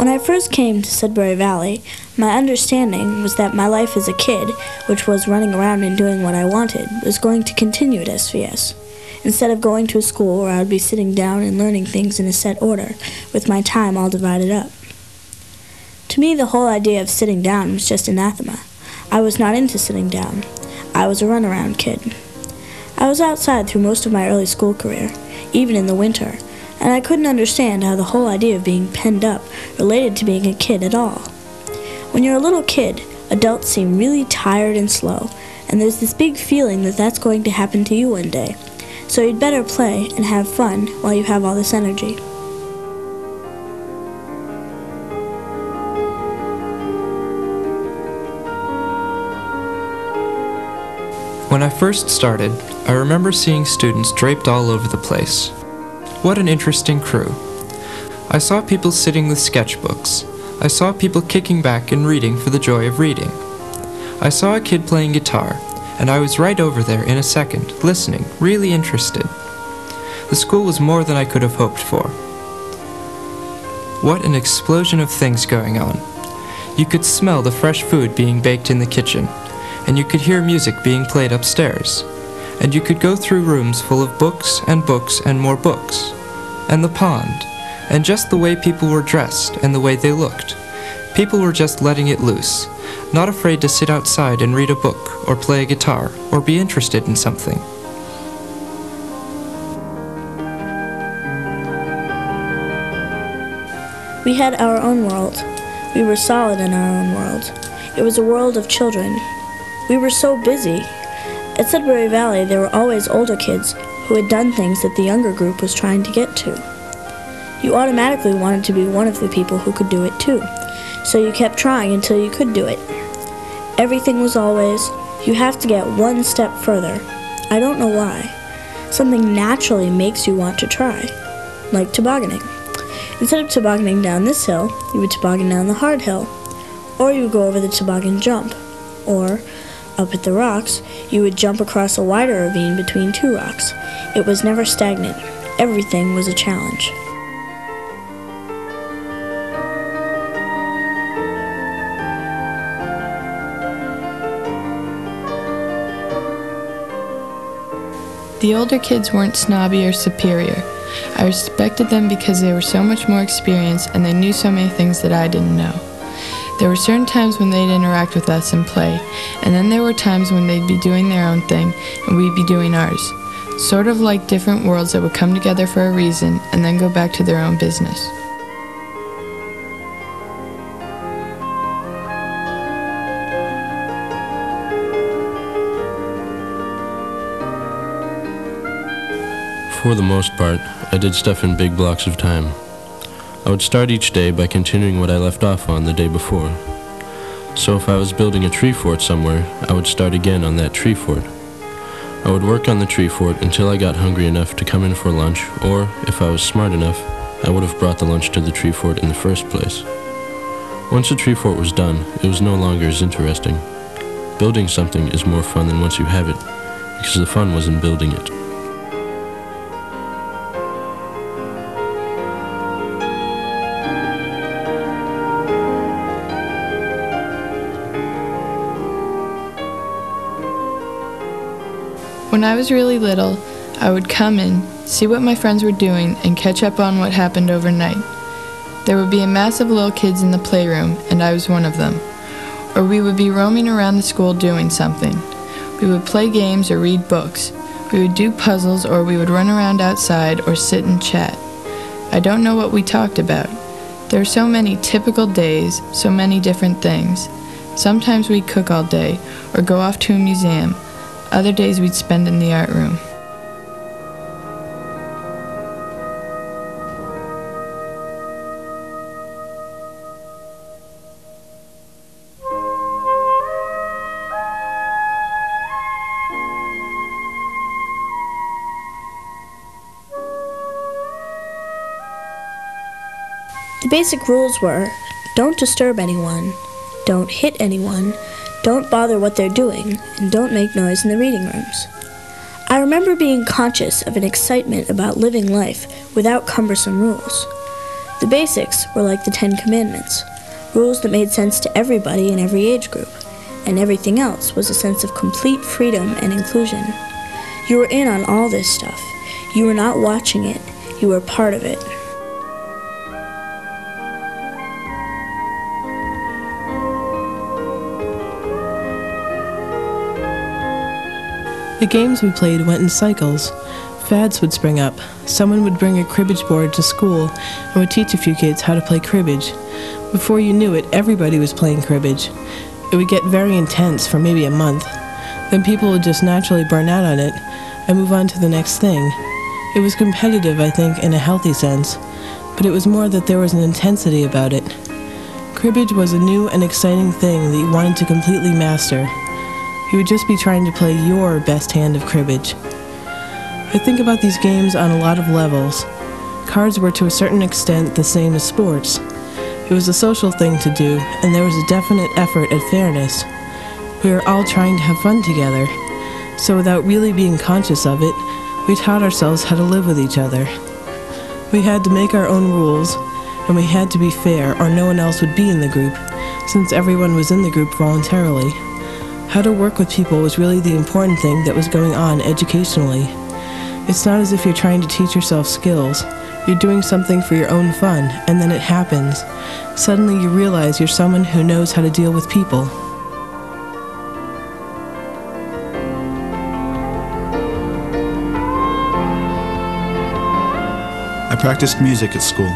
When I first came to Sudbury Valley, my understanding was that my life as a kid, which was running around and doing what I wanted, was going to continue at SVS, instead of going to a school where I would be sitting down and learning things in a set order, with my time all divided up. To me, the whole idea of sitting down was just anathema. I was not into sitting down. I was a runaround kid. I was outside through most of my early school career, even in the winter, and I couldn't understand how the whole idea of being penned up related to being a kid at all. When you're a little kid, adults seem really tired and slow, and there's this big feeling that that's going to happen to you one day, so you'd better play and have fun while you have all this energy. When I first started, I remember seeing students draped all over the place. What an interesting crew. I saw people sitting with sketchbooks. I saw people kicking back and reading for the joy of reading. I saw a kid playing guitar, and I was right over there in a second, listening, really interested. The school was more than I could have hoped for. What an explosion of things going on. You could smell the fresh food being baked in the kitchen, and you could hear music being played upstairs. And you could go through rooms full of books and more books, and the pond, and just the way people were dressed and the way they looked. People were just letting it loose, not afraid to sit outside and read a book, or play a guitar, or be interested in something. We had our own world. We were solid in our own world. It was a world of children. We were so busy. At Sudbury Valley, there were always older kids who had done things that the younger group was trying to get to. You automatically wanted to be one of the people who could do it too, so you kept trying until you could do it. Everything was always, you have to get one step further. I don't know why. Something naturally makes you want to try, like tobogganing. Instead of tobogganing down this hill, you would toboggan down the hard hill, or you would go over the toboggan jump, or up at the rocks, you would jump across a wider ravine between two rocks. It was never stagnant. Everything was a challenge. The older kids weren't snobby or superior. I respected them because they were so much more experienced and they knew so many things that I didn't know. There were certain times when they'd interact with us and play, and then there were times when they'd be doing their own thing and we'd be doing ours. Sort of like different worlds that would come together for a reason and then go back to their own business. For the most part, I did stuff in big blocks of time. I would start each day by continuing what I left off on the day before. So if I was building a tree fort somewhere, I would start again on that tree fort. I would work on the tree fort until I got hungry enough to come in for lunch, or, if I was smart enough, I would have brought the lunch to the tree fort in the first place. Once the tree fort was done, it was no longer as interesting. Building something is more fun than once you have it, because the fun was in building it. When I was really little, I would come in, see what my friends were doing, and catch up on what happened overnight. There would be a mass of little kids in the playroom, and I was one of them. Or we would be roaming around the school doing something. We would play games or read books. We would do puzzles, or we would run around outside or sit and chat. I don't know what we talked about. There are so many typical days, so many different things. Sometimes we'd cook all day, or go off to a museum. Other days we'd spend in the art room. The basic rules were, don't disturb anyone, don't hit anyone, don't bother what they're doing, and don't make noise in the reading rooms. I remember being conscious of an excitement about living life without cumbersome rules. The basics were like the 10 Commandments, rules that made sense to everybody in every age group, and everything else was a sense of complete freedom and inclusion. You were in on all this stuff. You were not watching it, you were part of it. The games we played went in cycles. Fads would spring up. Someone would bring a cribbage board to school and would teach a few kids how to play cribbage. Before you knew it, everybody was playing cribbage. It would get very intense for maybe a month. Then people would just naturally burn out on it and move on to the next thing. It was competitive, I think, in a healthy sense, but it was more that there was an intensity about it. Cribbage was a new and exciting thing that you wanted to completely master. You would just be trying to play your best hand of cribbage. I think about these games on a lot of levels. Cards were to a certain extent the same as sports. It was a social thing to do, and there was a definite effort at fairness. We were all trying to have fun together, so without really being conscious of it, we taught ourselves how to live with each other. We had to make our own rules, and we had to be fair or no one else would be in the group, since everyone was in the group voluntarily. How to work with people was really the important thing that was going on educationally. It's not as if you're trying to teach yourself skills. You're doing something for your own fun, and then it happens. Suddenly you realize you're someone who knows how to deal with people. I practiced music at school.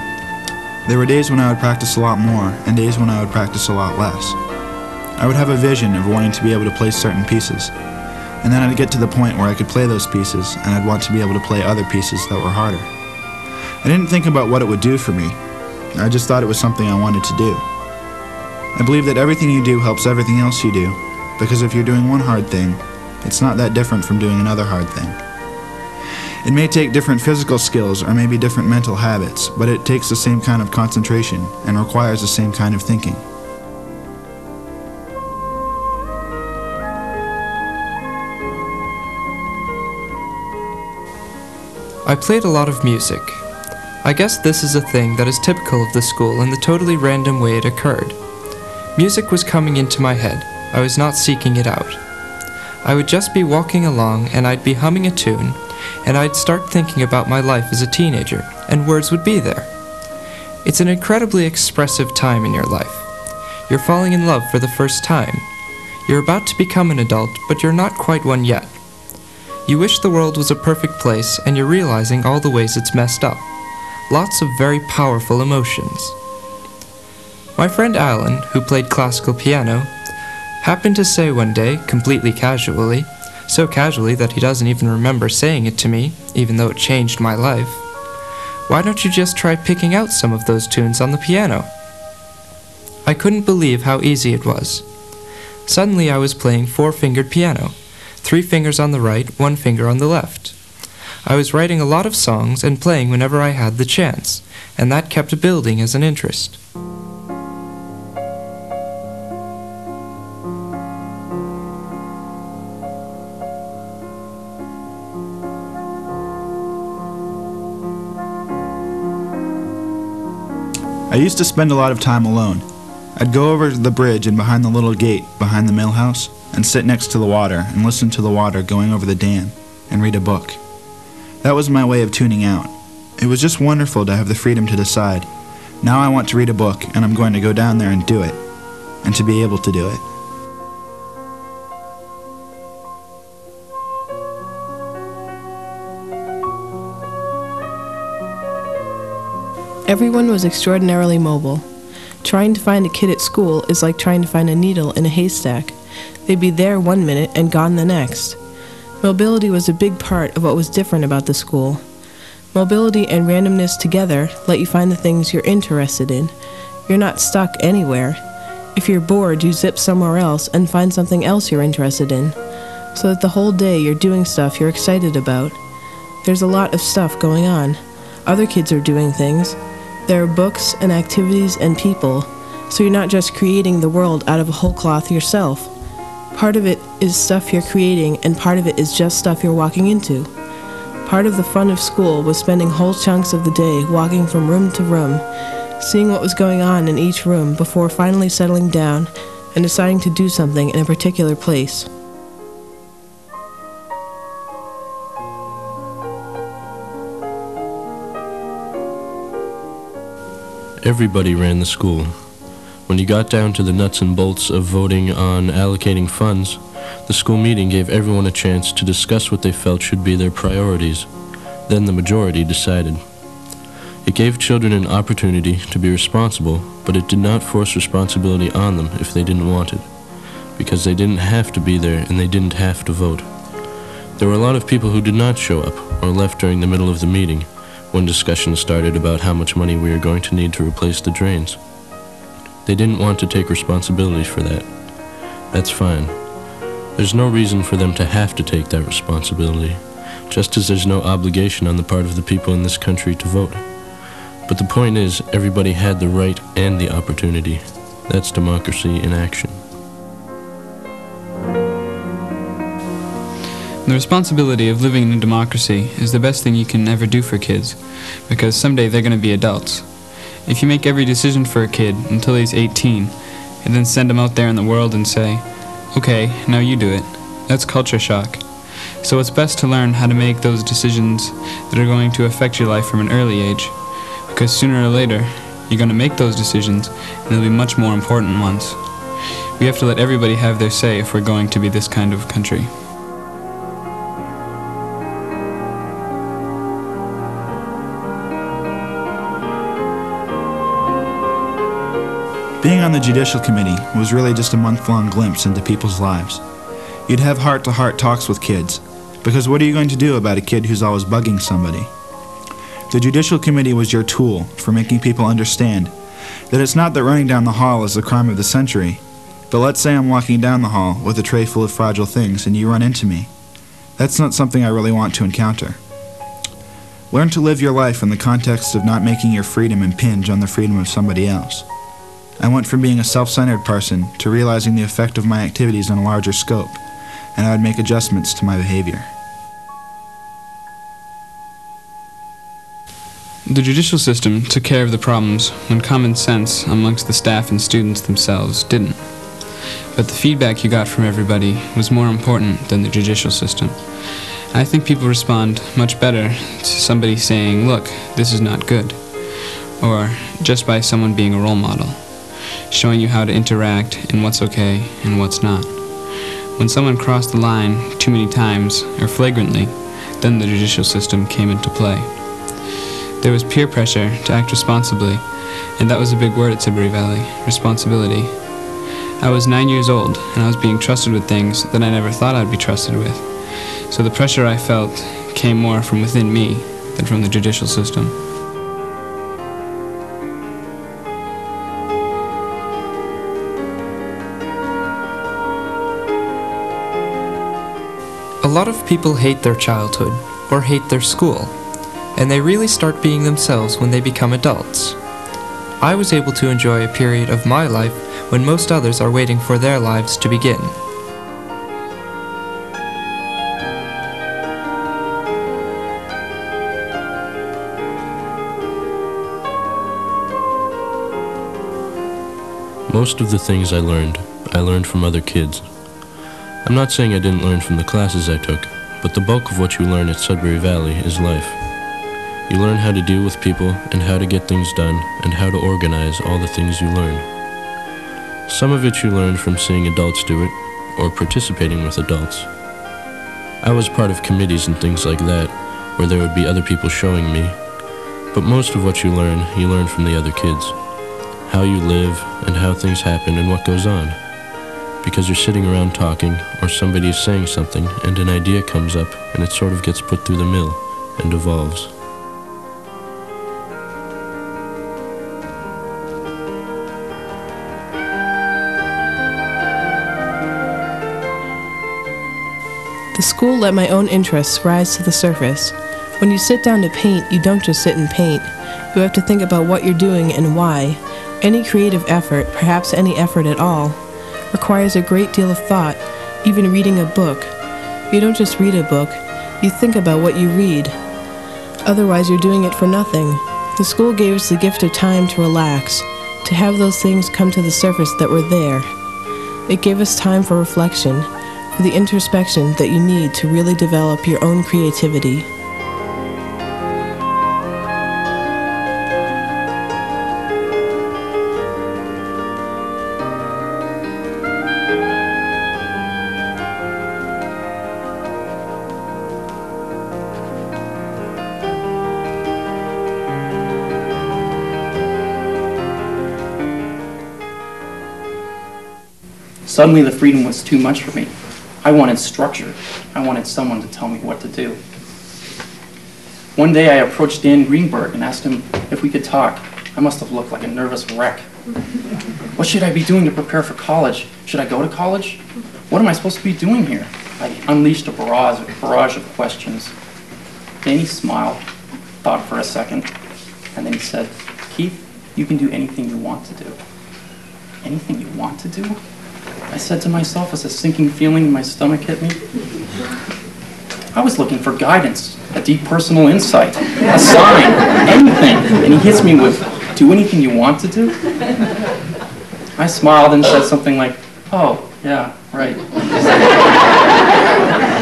There were days when I would practice a lot more, and days when I would practice a lot less. I would have a vision of wanting to be able to play certain pieces, and then I'd get to the point where I could play those pieces, and I'd want to be able to play other pieces that were harder. I didn't think about what it would do for me. I just thought it was something I wanted to do. I believe that everything you do helps everything else you do, because if you're doing one hard thing, it's not that different from doing another hard thing. It may take different physical skills or maybe different mental habits, but it takes the same kind of concentration and requires the same kind of thinking. I played a lot of music. I guess this is a thing that is typical of the school in the totally random way it occurred. Music was coming into my head. I was not seeking it out. I would just be walking along and I'd be humming a tune, and I'd start thinking about my life as a teenager, and words would be there. It's an incredibly expressive time in your life. You're falling in love for the first time. You're about to become an adult, but you're not quite one yet. You wish the world was a perfect place, and you're realizing all the ways it's messed up. Lots of very powerful emotions. My friend Alan, who played classical piano, happened to say one day, completely casually, so casually that he doesn't even remember saying it to me, even though it changed my life, "Why don't you just try picking out some of those tunes on the piano?" I couldn't believe how easy it was. Suddenly I was playing 4-fingered piano, 3 fingers on the right, 1 finger on the left. I was writing a lot of songs and playing whenever I had the chance, and that kept building as an interest. I used to spend a lot of time alone. I'd go over to the bridge and behind the little gate behind the mill house and sit next to the water and listen to the water going over the dam and read a book. That was my way of tuning out. It was just wonderful to have the freedom to decide, now I want to read a book and I'm going to go down there and do it, and to be able to do it. Everyone was extraordinarily mobile. Trying to find a kid at school is like trying to find a needle in a haystack. They'd be there one minute and gone the next. Mobility was a big part of what was different about the school. Mobility and randomness together let you find the things you're interested in. You're not stuck anywhere. If you're bored, you zip somewhere else and find something else you're interested in, so that the whole day you're doing stuff you're excited about. There's a lot of stuff going on. Other kids are doing things. There are books and activities and people, so you're not just creating the world out of a whole cloth yourself. Part of it is stuff you're creating, and part of it is just stuff you're walking into. Part of the fun of school was spending whole chunks of the day walking from room to room, seeing what was going on in each room before finally settling down and deciding to do something in a particular place. Everybody ran the school. When you got down to the nuts and bolts of voting on allocating funds, the school meeting gave everyone a chance to discuss what they felt should be their priorities. Then the majority decided. It gave children an opportunity to be responsible, but it did not force responsibility on them if they didn't want it, because they didn't have to be there and they didn't have to vote. There were a lot of people who did not show up or left during the middle of the meeting, when discussions started about how much money we are going to need to replace the drains. They didn't want to take responsibility for that. That's fine. There's no reason for them to have to take that responsibility, just as there's no obligation on the part of the people in this country to vote. But the point is, everybody had the right and the opportunity. That's democracy in action. The responsibility of living in a democracy is the best thing you can ever do for kids, because someday they're going to be adults. If you make every decision for a kid until he's 18, and then send him out there in the world and say, okay, now you do it, that's culture shock. So it's best to learn how to make those decisions that are going to affect your life from an early age, because sooner or later, you're going to make those decisions, and they'll be much more important ones. We have to let everybody have their say if we're going to be this kind of country. Being on the Judicial Committee was really just a month-long glimpse into people's lives. You'd have heart-to-heart talks with kids, because what are you going to do about a kid who's always bugging somebody? The Judicial Committee was your tool for making people understand that it's not that running down the hall is the crime of the century, but let's say I'm walking down the hall with a tray full of fragile things and you run into me. That's not something I really want to encounter. Learn to live your life in the context of not making your freedom impinge on the freedom of somebody else. I went from being a self-centered person to realizing the effect of my activities on a larger scope, and I would make adjustments to my behavior. The judicial system took care of the problems when common sense amongst the staff and students themselves didn't. But the feedback you got from everybody was more important than the judicial system. I think people respond much better to somebody saying, look, this is not good, or just by someone being a role model, showing you how to interact and what's okay and what's not. When someone crossed the line too many times or flagrantly, then the judicial system came into play. There was peer pressure to act responsibly, and that was a big word at Sudbury Valley, responsibility. I was 9 years old, and I was being trusted with things that I never thought I'd be trusted with. So the pressure I felt came more from within me than from the judicial system. A lot of people hate their childhood, or hate their school, and they really start being themselves when they become adults. I was able to enjoy a period of my life when most others are waiting for their lives to begin. Most of the things I learned from other kids. I'm not saying I didn't learn from the classes I took, but the bulk of what you learn at Sudbury Valley is life. You learn how to deal with people and how to get things done and how to organize all the things you learn. Some of it you learn from seeing adults do it or participating with adults. I was part of committees and things like that where there would be other people showing me, but most of what you learn from the other kids. How you live and how things happen and what goes on. Because you're sitting around talking, or somebody is saying something, and an idea comes up, and it sort of gets put through the mill, and evolves. The school let my own interests rise to the surface. When you sit down to paint, you don't just sit and paint. You have to think about what you're doing and why. Any creative effort, perhaps any effort at all, requires a great deal of thought, even reading a book. You don't just read a book, you think about what you read. Otherwise, you're doing it for nothing. The school gave us the gift of time to relax, to have those things come to the surface that were there. It gave us time for reflection, for the introspection that you need to really develop your own creativity. Suddenly the freedom was too much for me. I wanted structure. I wanted someone to tell me what to do. One day I approached Dan Greenberg and asked him if we could talk. I must have looked like a nervous wreck. What should I be doing to prepare for college? Should I go to college? What am I supposed to be doing here? I unleashed a barrage of questions. Danny smiled, thought for a second, and then he said, "Keith, you can do anything you want to do." Anything you want to do? I said to myself as a sinking feeling in my stomach hit me. I was looking for guidance, a deep personal insight, a sign, anything. And he hits me with, "Do anything you want to do?" I smiled and said something like, "Oh, yeah, right."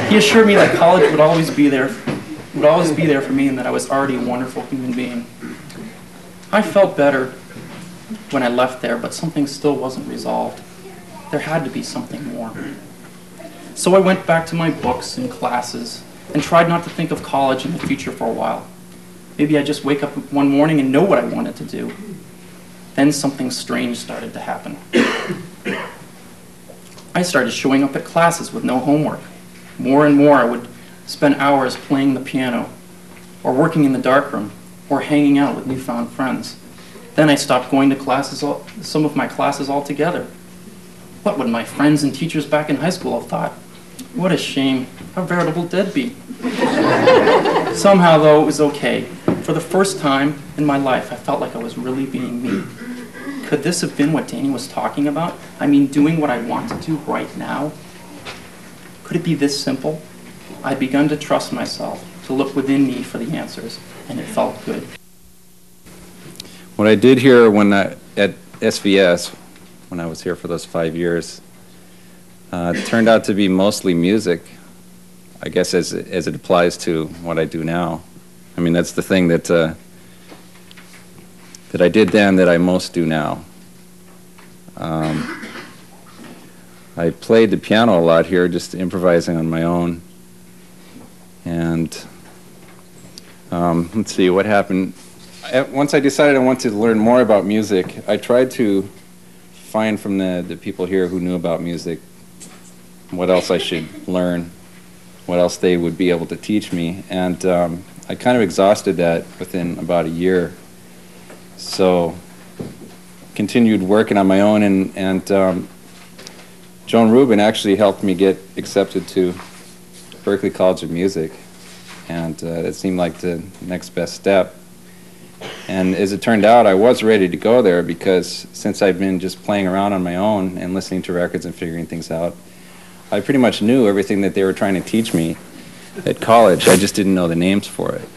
He assured me that college would always be there for me, and that I was already a wonderful human being. I felt better when I left there, but something still wasn't resolved. There had to be something more. So I went back to my books and classes and tried not to think of college in the future for a while. Maybe I'd just wake up one morning and know what I wanted to do. Then something strange started to happen. I started showing up at classes with no homework. More and more I would spend hours playing the piano, or working in the darkroom, or hanging out with newfound friends. Then I stopped going to classes, some of my classes altogether. What would my friends and teachers back in high school have thought? What a shame, a veritable deadbeat. Somehow, though, it was okay. For the first time in my life, I felt like I was really being me. Could this have been what Danny was talking about? I mean, doing what I want to do right now? Could it be this simple? I'd begun to trust myself, to look within me for the answers, and it felt good. What I did here at SVS, when I was here for those 5 years, turned out to be mostly music, I guess, as it applies to what I do now. I mean, that's the thing that I did then that I most do now. I played the piano a lot here, just improvising on my own. And let's see, what happened. Once I decided I wanted to learn more about music, I tried to find from the people here who knew about music what else I should learn, what else they would be able to teach me. And I kind of exhausted that within about a year. So continued working on my own, and Joan Rubin actually helped me get accepted to Berklee College of Music, and it seemed like the next best step. And as it turned out, I was ready to go there, because since I'd been just playing around on my own and listening to records and figuring things out, I pretty much knew everything that they were trying to teach me at college. I just didn't know the names for it.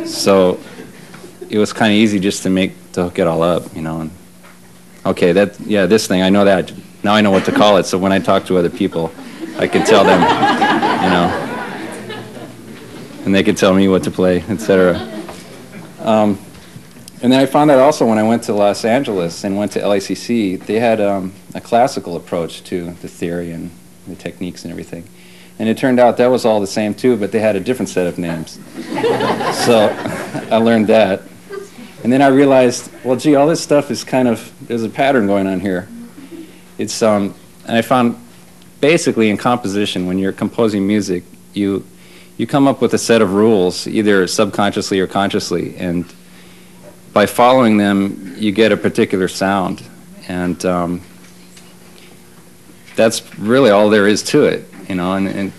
So it was kind of easy just to hook it all up, you know. And okay, this thing, I know that. Now I know what to call it. So when I talk to other people, I can tell them, you know, and they can tell me what to play, etc. And then I found out also when I went to Los Angeles and went to LACC, they had a classical approach to the theory and the techniques and everything. And it turned out that was all the same too, but they had a different set of names. So I learned that. And then I realized, well, gee, all this stuff is kind of, there's a pattern going on here. It's, and I found basically in composition, when you're composing music, you come up with a set of rules, either subconsciously or consciously, and by following them, you get a particular sound. And that's really all there is to it, you know. And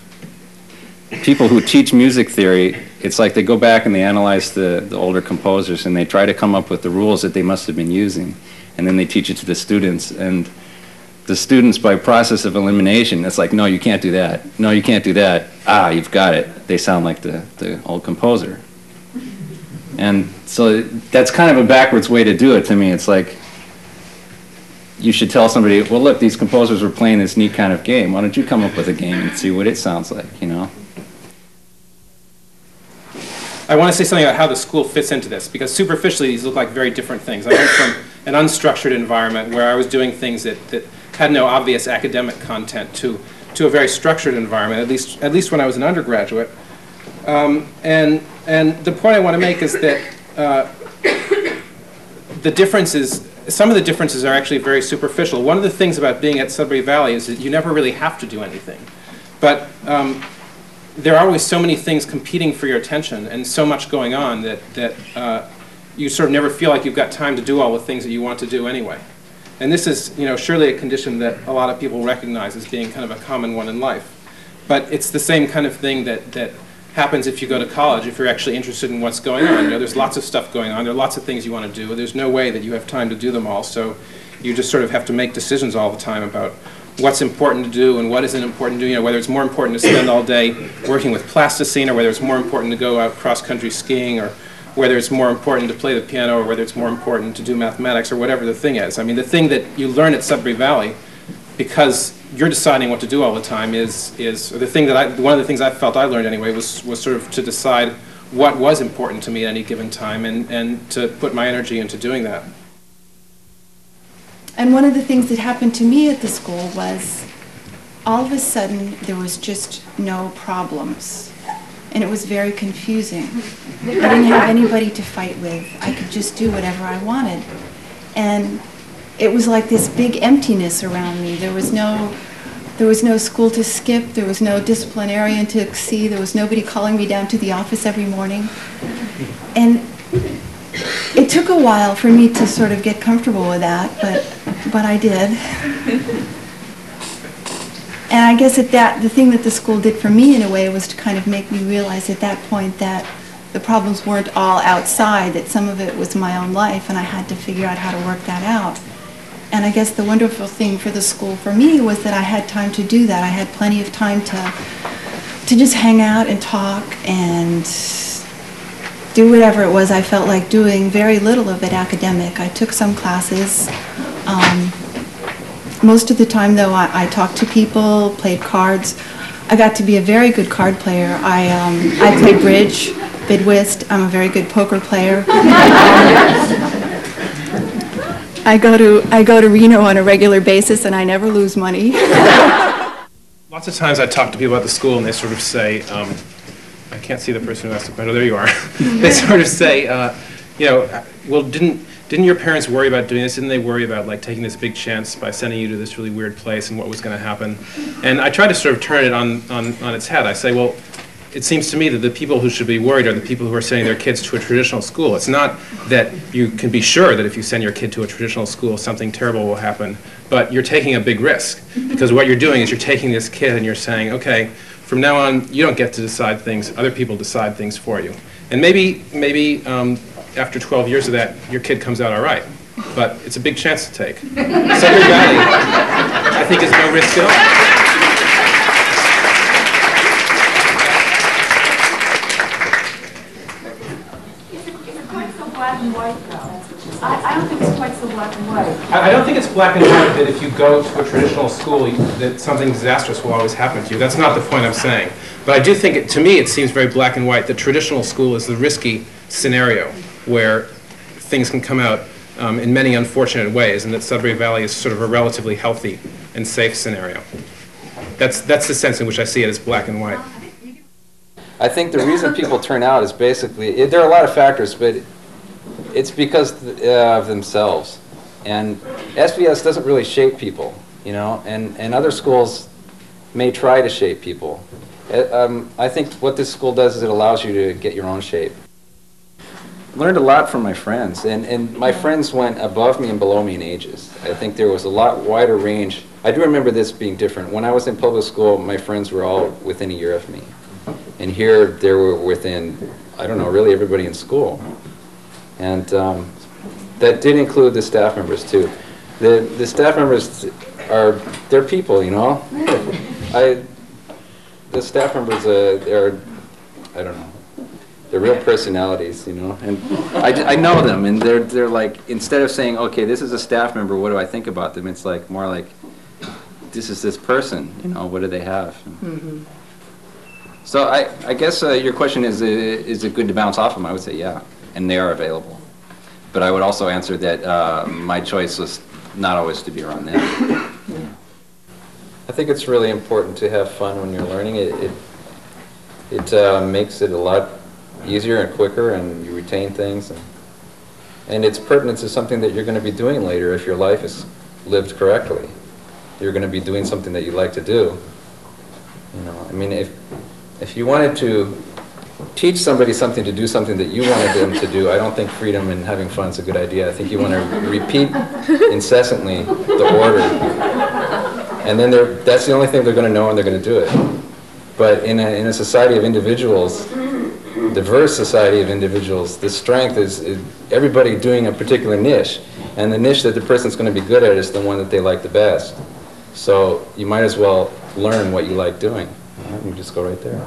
people who teach music theory, it's like they go back and they analyze the older composers, and they try to come up with the rules that they must have been using, and then they teach it to the students. And the students, by process of elimination, it's like, no, you can't do that. No, you can't do that. Ah, you've got it. They sound like the old composer. And so that's kind of a backwards way to do it to me. It's like, you should tell somebody, well, look, these composers were playing this neat kind of game. Why don't you come up with a game and see what it sounds like, you know? I want to say something about how the school fits into this, because superficially these look like very different things. I went from an unstructured environment where I was doing things that had no obvious academic content to a very structured environment, at least when I was an undergraduate. And the point I want to make is that the differences, some of the differences are actually very superficial. One of the things about being at Sudbury Valley is that you never really have to do anything. But there are always so many things competing for your attention and so much going on that you sort of never feel like you've got time to do all the things that you want to do anyway. And this is, you know, surely a condition that a lot of people recognize as being kind of a common one in life. But it's the same kind of thing that happens if you go to college, if you're actually interested in what's going on. You know, there's lots of stuff going on. There are lots of things you want to do. There's no way that you have time to do them all. So you just sort of have to make decisions all the time about what's important to do and what isn't important to do. You know, whether it's more important to spend all day working with plasticine, or whether it's more important to go out cross-country skiing, or whether it's more important to play the piano, or whether it's more important to do mathematics, or whatever the thing is. I mean, the thing that you learn at Sudbury Valley, because you're deciding what to do all the time, is or the thing that one of the things I felt I learned anyway was sort of to decide what was important to me at any given time, and to put my energy into doing that. And one of the things that happened to me at the school was all of a sudden there was just no problems. And it was very confusing. I didn't have anybody to fight with. I could just do whatever I wanted. And it was like this big emptiness around me. There was no school to skip. There was no disciplinarian to see. There was nobody calling me down to the office every morning. And it took a while for me to sort of get comfortable with that, but I did. And I guess the thing that the school did for me in a way was to kind of make me realize at that point that the problems weren't all outside, that some of it was my own life, and I had to figure out how to work that out. And I guess the wonderful thing for the school for me was that I had time to do that. I had plenty of time to just hang out and talk and do whatever it was I felt like doing, very little of it academic. I took some classes. Most of the time, though, I talked to people, played cards. I got to be a very good card player. I played bridge, bid whist. I'm a very good poker player. I go to Reno on a regular basis, and I never lose money. Lots of times I talk to people at the school, and they sort of say, I can't see the person who asked the question. Oh, there you are. They sort of say, you know, well, didn't your parents worry about doing this? Didn't they worry about like taking this big chance by sending you to this really weird place and what was going to happen? And I try to sort of turn it on its head. I say, well, it seems to me that the people who should be worried are the people who are sending their kids to a traditional school. It's not that you can be sure that if you send your kid to a traditional school, something terrible will happen, but you're taking a big risk. Because what you're doing is you're taking this kid and you're saying, okay, from now on, you don't get to decide things, other people decide things for you. And maybe after 12 years of that, your kid comes out all right. But it's a big chance to take. Sudbury Valley, I think, is no risk at all. I don't think it's quite so black and white. I don't think it's black and white that if you go to a traditional school that something disastrous will always happen to you. That's not the point I'm saying. But I do think, to me, it seems very black and white that traditional school is the risky scenario where things can come out in many unfortunate ways, and that Sudbury Valley is sort of a relatively healthy and safe scenario. That's the sense in which I see it as black and white. I think the reason people turn out is basically, there are a lot of factors, but it's because of themselves. And SVS doesn't really shape people, you know, and other schools may try to shape people. I think what this school does is it allows you to get your own shape. Learned a lot from my friends, and my friends went above me and below me in ages. I think there was a lot wider range. I do remember this being different. When I was in public school, my friends were all within a year of me. And here, they were within, I don't know, really everybody in school. And that did include the staff members, too. The staff members they're people, you know? The staff members are, I don't know. They're real personalities, you know, and I know them, and they're like, instead of saying, okay, this is a staff member, what do I think about them? It's like more like, this is this person, you know, what do they have? Mm-hmm. So I guess your question is it good to bounce off them? I would say yeah, and they are available. But I would also answer that my choice was not always to be around them. Yeah. I think it's really important to have fun when you're learning. It makes it a lot easier and quicker, and you retain things. And its pertinence is something that you're going to be doing later if your life is lived correctly. You're going to be doing something that you like to do. You know, I mean, if you wanted to teach somebody something to do something that you wanted them to do, I don't think freedom and having fun is a good idea. I think you want to repeat incessantly the order. And then that's the only thing they're going to know, and they're going to do it. But in a society of individuals, diverse society of individuals, the strength is everybody doing a particular niche. And the niche that the person's going to be good at is the one that they like the best. So you might as well learn what you like doing. You just go right there.